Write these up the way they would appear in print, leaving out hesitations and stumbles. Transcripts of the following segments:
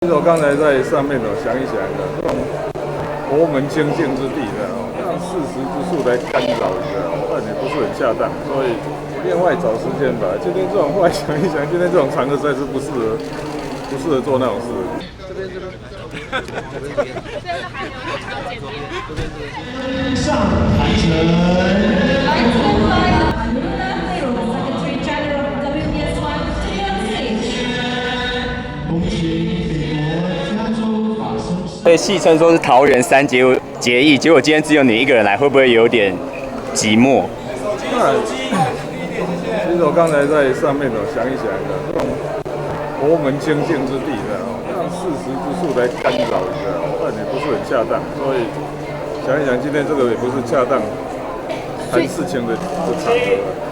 其实我刚才在上面想一想的，这种佛门清净之地的，让世俗之术来干扰一下，我感觉不是很恰当，所以另外找时间吧。今天这种后来想一想，今天这种场合实在是不适合做那种事。这边。上台城。被戏称说是桃园三结义，结果今天只有你一个人来，会不会有点寂寞？其实我刚才在上面想一想的，这种佛门清净之地的，让世俗之术来干扰一下，我感觉不是很恰当，所以想一想，今天这个也不是恰当谈事情的场合。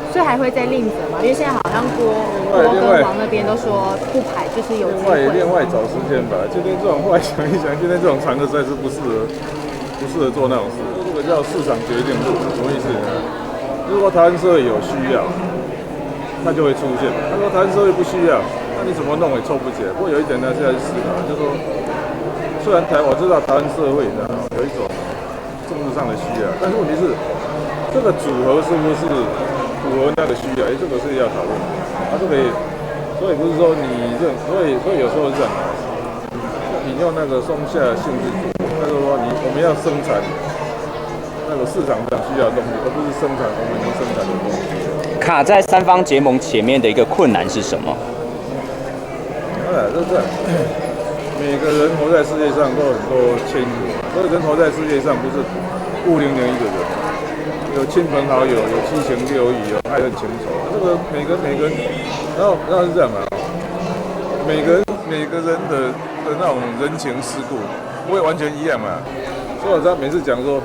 所以还会再另择嘛？因为现在好像郭跟王那边都说不排，就是有机会。另外找时间吧。今天这种后来想一想，今天这种场合实在是不适合做那种事。这个叫市场决定论，什么意思呢？如果台湾社会有需要，它就会出现；如果台湾社会不需要，那你怎么弄也凑不起来。不过有一点呢，现在是思考，就是说，虽然我知道台湾社会呢有一种政治上的需要，但是问题是，这个组合是不是符合那个需要？这个是要讨论的。这个所以不是说所以有时候是这样，你用那个松下幸之助，就是说我们要生产那个市场上需要的东西，而不是生产我们能生产的东西。卡在三方结盟前面的一个困难是什么？就是这样，每个人活在世界上都有很多牵引，所以人活在世界上不是孤零零一个人。有亲朋好友，有七情六欲，有爱恨情仇。这个每个人，然后是这样嘛，每个人的那种人情世故不会完全一样嘛。所以我每次讲说，我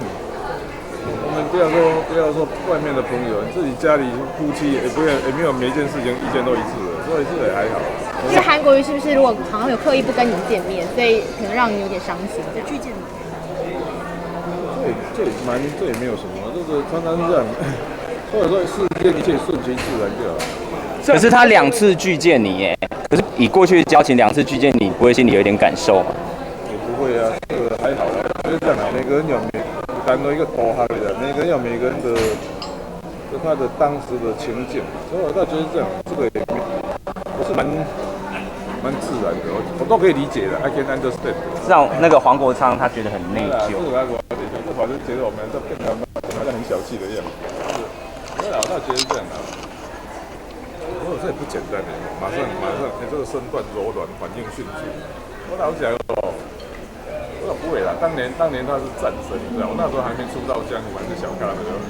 们不要说外面的朋友，自己家里夫妻也没有每一件事情意见都一致的，所以这个也还好。因为韩国瑜是不是如果常常有刻意不跟你见面，所以可能让你有点伤心？就拒见你。这也没有什么，这个常常是这样，或者说世间一切顺其自然就好。可是他2次拒见你耶，可是以过去的交情2次拒见你，不会心里有点感受吗？也不会啊，这个还好啦，就是这样啊，每个人有单独一个头行的，每个人有每个人的他的当时的情境，所以我倒觉得这样，这个也不是蛮自然的，我都可以理解的 ，I can understand。让那个黄国昌他觉得很内疚。这反正觉得我们这变得好像很小气的样子。对啊，我倒觉得这样啊。我这也不简单的，马上，这个身段柔软，反应迅速。我老讲哦，我说不会啦，当年他是战神，你知道，我那时候还没出道江湖，还是小咖的时候。